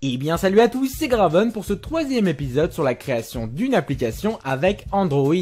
Eh bien salut à tous, c'est Graven pour ce troisième épisode sur la création d'une application avec Android.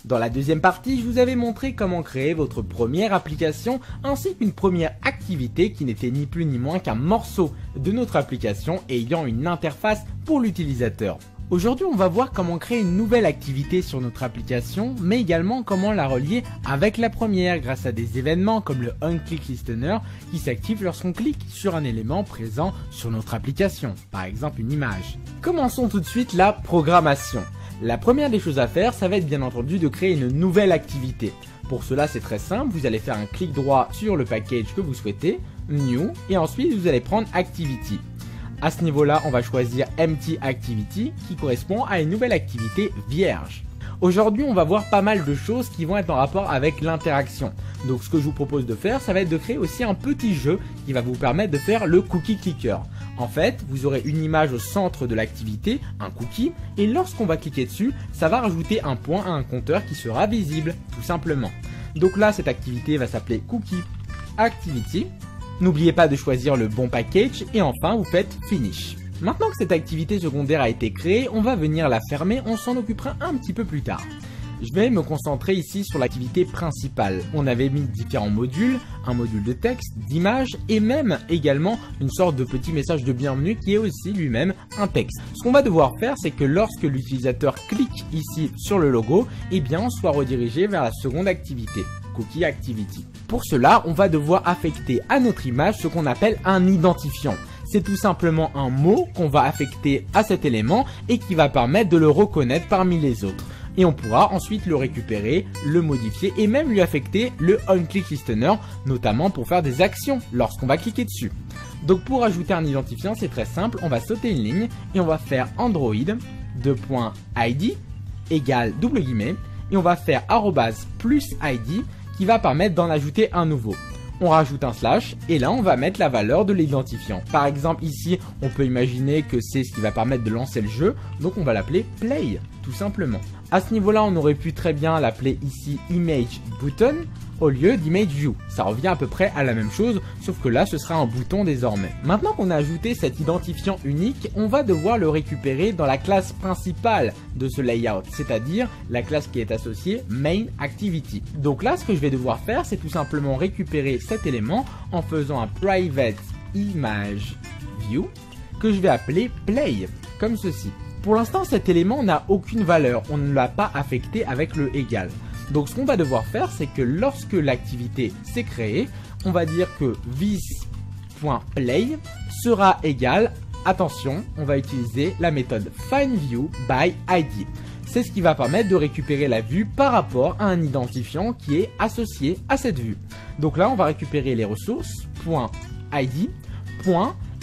Dans la deuxième partie, je vous avais montré comment créer votre première application ainsi qu'une première activité qui n'était ni plus ni moins qu'un morceau de notre application ayant une interface pour l'utilisateur. Aujourd'hui, on va voir comment créer une nouvelle activité sur notre application, mais également comment la relier avec la première grâce à des événements comme le OnClickListener qui s'active lorsqu'on clique sur un élément présent sur notre application, par exemple une image. Commençons tout de suite la programmation. La première des choses à faire, ça va être bien entendu de créer une nouvelle activité. Pour cela, c'est très simple, vous allez faire un clic droit sur le package que vous souhaitez, New, et ensuite vous allez prendre Activity. À ce niveau-là, on va choisir Empty Activity qui correspond à une nouvelle activité vierge. Aujourd'hui, on va voir pas mal de choses qui vont être en rapport avec l'interaction. Donc ce que je vous propose de faire, ça va être de créer aussi un petit jeu qui va vous permettre de faire le cookie clicker. En fait, vous aurez une image au centre de l'activité, un cookie, et lorsqu'on va cliquer dessus, ça va rajouter un point à un compteur qui sera visible, tout simplement. Donc là, cette activité va s'appeler Cookie Activity. N'oubliez pas de choisir le bon package et enfin vous faites Finish. Maintenant que cette activité secondaire a été créée, on va venir la fermer, on s'en occupera un petit peu plus tard. Je vais me concentrer ici sur l'activité principale. On avait mis différents modules, un module de texte, d'image et même également une sorte de petit message de bienvenue qui est aussi lui-même un texte. Ce qu'on va devoir faire, c'est que lorsque l'utilisateur clique ici sur le logo, eh bien on soit redirigé vers la seconde activité, Cookie Activity. Pour cela, on va devoir affecter à notre image ce qu'on appelle un identifiant. C'est tout simplement un mot qu'on va affecter à cet élément et qui va permettre de le reconnaître parmi les autres. Et on pourra ensuite le récupérer, le modifier et même lui affecter le OnClickListener, notamment pour faire des actions lorsqu'on va cliquer dessus. Donc pour ajouter un identifiant, c'est très simple, on va sauter une ligne et on va faire Android .id égale double guillemets et on va faire @+id qui va permettre d'en ajouter un nouveau. On rajoute un slash et là on va mettre la valeur de l'identifiant. Par exemple ici on peut imaginer que c'est ce qui va permettre de lancer le jeu, donc on va l'appeler play tout simplement. À ce niveau là on aurait pu très bien l'appeler ici image button au lieu d'image view. Ça revient à peu près à la même chose, sauf que là ce sera un bouton désormais. Maintenant qu'on a ajouté cet identifiant unique, on va devoir le récupérer dans la classe principale de ce layout, c'est-à-dire la classe qui est associée main activity. Donc là ce que je vais devoir faire, c'est tout simplement récupérer cet élément en faisant un private image view que je vais appeler play, comme ceci. Pour l'instant cet élément n'a aucune valeur, on ne l'a pas affecté avec le égal. Donc ce qu'on va devoir faire, c'est que lorsque l'activité s'est créée, on va dire que this.play sera égal, attention, on va utiliser la méthode findViewById. C'est ce qui va permettre de récupérer la vue par rapport à un identifiant qui est associé à cette vue. Donc là, on va récupérer les ressources, .id,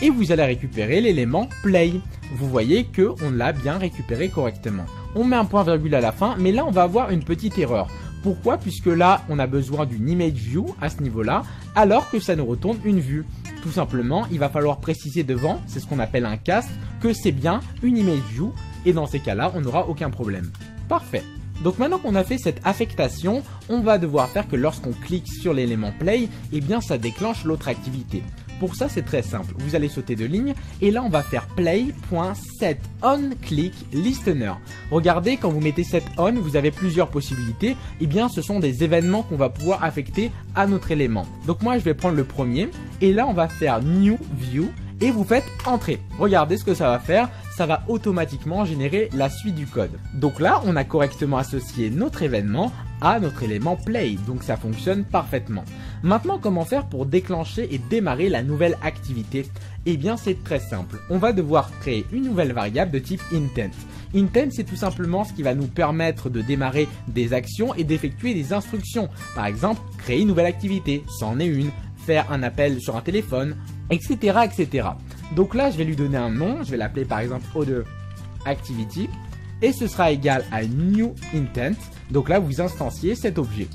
et vous allez récupérer l'élément play. Vous voyez qu'on l'a bien récupéré correctement. On met un point virgule à la fin, mais là on va avoir une petite erreur. Pourquoi? Puisque là on a besoin d'une image view à ce niveau-là, alors que ça nous retourne une vue. Tout simplement, il va falloir préciser devant, c'est ce qu'on appelle un cast, que c'est bien une image view, et dans ces cas-là, on n'aura aucun problème. Parfait. Donc maintenant qu'on a fait cette affectation, on va devoir faire que lorsqu'on clique sur l'élément play, eh bien ça déclenche l'autre activité. Pour ça, c'est très simple. Vous allez sauter de ligne et là, on va faire play.setOnClickListener. Regardez, quand vous mettez setOn, vous avez plusieurs possibilités. Eh bien, ce sont des événements qu'on va pouvoir affecter à notre élément. Donc moi, je vais prendre le premier et là, on va faire New View et vous faites Entrer. Regardez ce que ça va faire. Ça va automatiquement générer la suite du code. Donc là, on a correctement associé notre événement à notre élément play, donc ça fonctionne parfaitement. Maintenant, comment faire pour déclencher et démarrer la nouvelle activité? Eh bien, c'est très simple. On va devoir créer une nouvelle variable de type intent. Intent, c'est tout simplement ce qui va nous permettre de démarrer des actions et d'effectuer des instructions. Par exemple, créer une nouvelle activité, c'en est une, faire un appel sur un téléphone, etc., etc. Donc là, je vais lui donner un nom, je vais l'appeler par exemple Other Activity et ce sera égal à New Intent. Donc là, vous instanciez cet objet.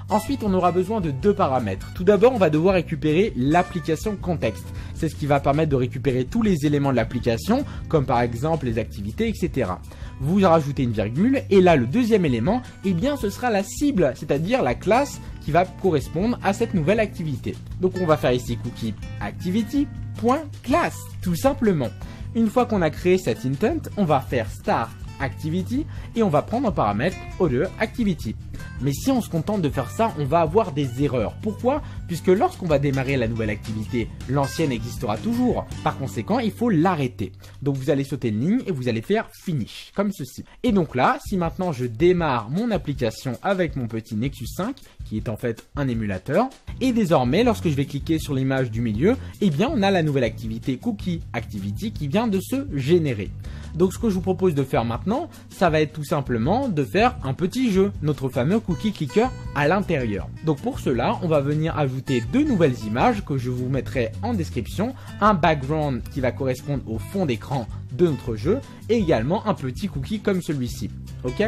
Ensuite, on aura besoin de deux paramètres. Tout d'abord, on va devoir récupérer l'application contexte. C'est ce qui va permettre de récupérer tous les éléments de l'application, comme par exemple les activités, etc. Vous rajoutez une virgule et là, le deuxième élément, eh bien, ce sera la cible, c'est-à-dire la classe qui va correspondre à cette nouvelle activité. Donc, on va faire ici cookie activity.class, tout simplement. Une fois qu'on a créé cet intent, on va faire start activity et on va prendre en paramètre other activity. Mais si on se contente de faire ça, on va avoir des erreurs. Pourquoi? Puisque lorsqu'on va démarrer la nouvelle activité, l'ancienne existera toujours. Par conséquent, il faut l'arrêter. Donc vous allez sauter une ligne et vous allez faire finish, comme ceci. Et donc là, si maintenant je démarre mon application avec mon petit Nexus 5, qui est en fait un émulateur, et désormais, lorsque je vais cliquer sur l'image du milieu, eh bien on a la nouvelle activité Cookie Activity qui vient de se générer. Donc ce que je vous propose de faire maintenant, ça va être tout simplement de faire un petit jeu, notre fameux Cookie Clicker à l'intérieur. Donc pour cela, on va venir ajouter deux nouvelles images que je vous mettrai en description, un background qui va correspondre au fond d'écran de notre jeu et également un petit cookie comme celui-ci. Ok?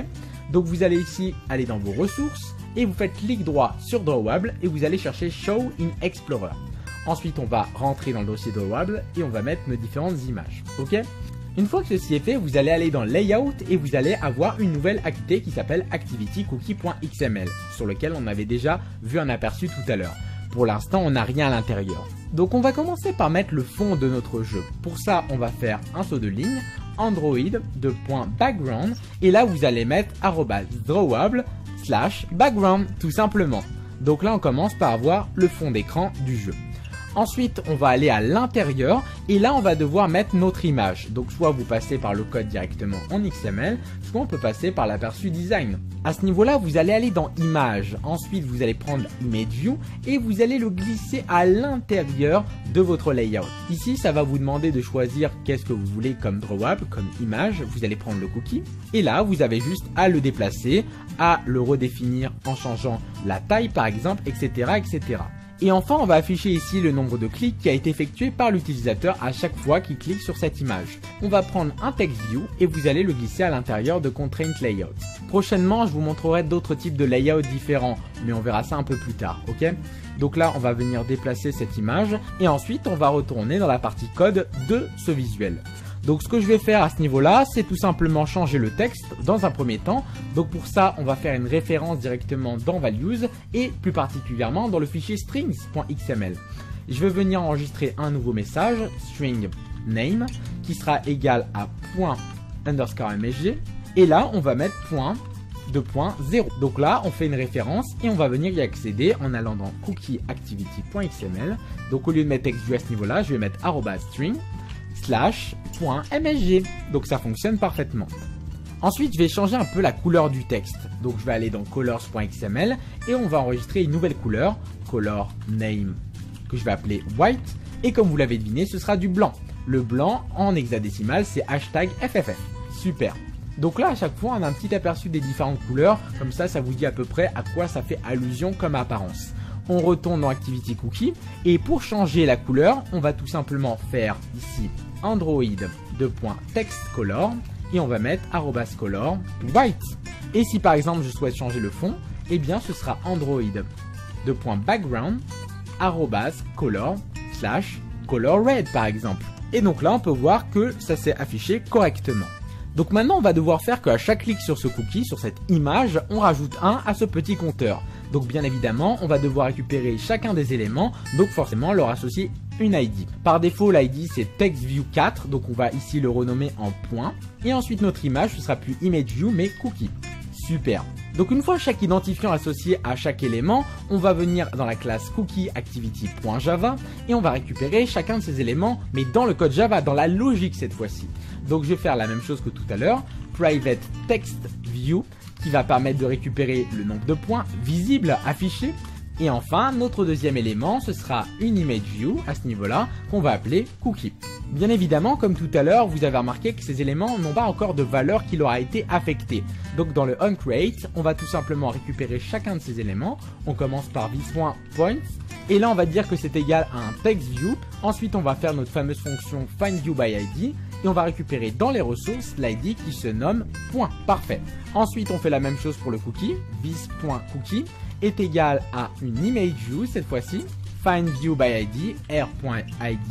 Donc vous allez ici aller dans vos ressources et vous faites clic droit sur Drawable et vous allez chercher Show in Explorer. Ensuite, on va rentrer dans le dossier Drawable et on va mettre nos différentes images. Ok? Une fois que ceci est fait, vous allez aller dans Layout et vous allez avoir une nouvelle activité qui s'appelle ActivityCookie.xml sur lequel on avait déjà vu un aperçu tout à l'heure. Pour l'instant, on n'a rien à l'intérieur. Donc on va commencer par mettre le fond de notre jeu. Pour ça, on va faire un saut de ligne, Android.background et là vous allez mettre @drawable/background tout simplement. Donc là on commence par avoir le fond d'écran du jeu. Ensuite, on va aller à l'intérieur et là, on va devoir mettre notre image. Donc, soit vous passez par le code directement en XML, soit on peut passer par l'aperçu design. À ce niveau-là, vous allez aller dans Images. Ensuite, vous allez prendre Image View et vous allez le glisser à l'intérieur de votre layout. Ici, ça va vous demander de choisir qu'est-ce que vous voulez comme drawable, comme image. Vous allez prendre le cookie et là, vous avez juste à le déplacer, à le redéfinir en changeant la taille par exemple, etc., etc. Et enfin, on va afficher ici le nombre de clics qui a été effectué par l'utilisateur à chaque fois qu'il clique sur cette image. On va prendre un text view et vous allez le glisser à l'intérieur de Constraint Layout. Prochainement, je vous montrerai d'autres types de layout différents, mais on verra ça un peu plus tard, ok? Donc là, on va venir déplacer cette image et ensuite, on va retourner dans la partie code de ce visuel. Donc ce que je vais faire à ce niveau-là, c'est tout simplement changer le texte dans un premier temps. Donc pour ça, on va faire une référence directement dans Values et plus particulièrement dans le fichier strings.xml. Je vais venir enregistrer un nouveau message, string name, qui sera égal à ._msg. Et là, on va mettre .2.0. Donc là, on fait une référence et on va venir y accéder en allant dans cookieactivity.xml. Donc au lieu de mettre textview à ce niveau-là, je vais mettre @string /.msg. Donc ça fonctionne parfaitement. Ensuite, je vais changer un peu la couleur du texte. Donc je vais aller dans colors.xml et on va enregistrer une nouvelle couleur, color name, que je vais appeler white. Et comme vous l'avez deviné, ce sera du blanc. Le blanc en hexadécimal, c'est #FFF. Super. Donc là, à chaque fois, on a un petit aperçu des différentes couleurs. Comme ça, ça vous dit à peu près à quoi ça fait allusion comme apparence. On retourne dans Activity Cookie et pour changer la couleur, on va tout simplement faire ici Android.textColor et on va mettre @color white. Et si par exemple je souhaite changer le fond, eh bien ce sera Android.background @color/color red par exemple. Et donc là on peut voir que ça s'est affiché correctement. Donc maintenant on va devoir faire qu'à chaque clic sur ce cookie, sur cette image, on rajoute 1 à ce petit compteur. Donc bien évidemment, on va devoir récupérer chacun des éléments, donc forcément leur associer une ID. Par défaut, l'ID c'est TextView4, donc on va ici le renommer en point. Et ensuite notre image, ce sera plus ImageView mais Cookie. Super. Donc une fois chaque identifiant associé à chaque élément, on va venir dans la classe cookieActivity.java et on va récupérer chacun de ces éléments, mais dans le code Java, dans la logique cette fois-ci. Donc je vais faire la même chose que tout à l'heure, private text view, qui va permettre de récupérer le nombre de points visibles affichés. Et enfin, notre deuxième élément, ce sera une image view à ce niveau-là qu'on va appeler cookie. Bien évidemment, comme tout à l'heure, vous avez remarqué que ces éléments n'ont pas encore de valeur qui leur a été affectée. Donc dans le onCreate, on va tout simplement récupérer chacun de ces éléments. On commence par this.points et là on va dire que c'est égal à un text view. Ensuite, on va faire notre fameuse fonction findViewById. Et on va récupérer dans les ressources l'ID qui se nomme point. Parfait. Ensuite, on fait la même chose pour le cookie. This.cookie est égal à une image view cette fois-ci. FindViewById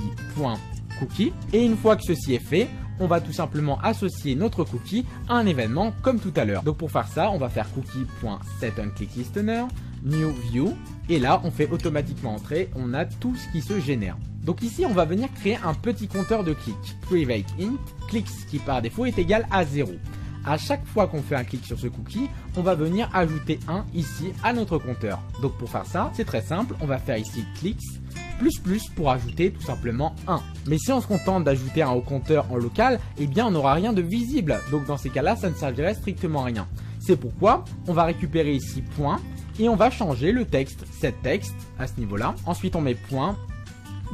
r.id.cookie. Et une fois que ceci est fait, on va tout simplement associer notre cookie à un événement comme tout à l'heure. Donc pour faire ça, on va faire cookie.setOnClickListener, new view. Et là, on fait automatiquement entrer. On a tout ce qui se génère. Donc ici on va venir créer un petit compteur de clics. Private int, clicks qui par défaut est égal à 0. À chaque fois qu'on fait un clic sur ce cookie, on va venir ajouter 1 ici à notre compteur. Donc pour faire ça, c'est très simple, on va faire ici clicks plus pour ajouter tout simplement 1. Mais si on se contente d'ajouter un au compteur en local, eh bien on n'aura rien de visible. Donc dans ces cas-là, ça ne servirait strictement à rien. C'est pourquoi on va récupérer ici point et on va changer le texte, set text à ce niveau-là. Ensuite on met point,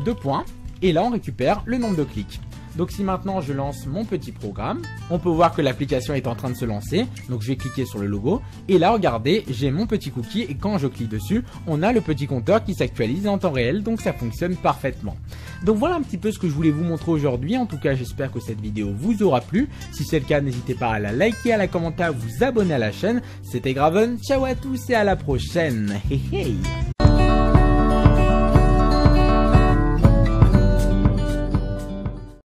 2 points et là on récupère le nombre de clics. Donc si maintenant je lance mon petit programme, on peut voir que l'application est en train de se lancer. Donc je vais cliquer sur le logo et là regardez, j'ai mon petit cookie et quand je clique dessus, on a le petit compteur qui s'actualise en temps réel, donc ça fonctionne parfaitement. Donc voilà un petit peu ce que je voulais vous montrer aujourd'hui. En tout cas j'espère que cette vidéo vous aura plu. Si c'est le cas, n'hésitez pas à la liker, à la commenter, à vous abonner à la chaîne. C'était Graven, ciao à tous et à la prochaine. Hey hey.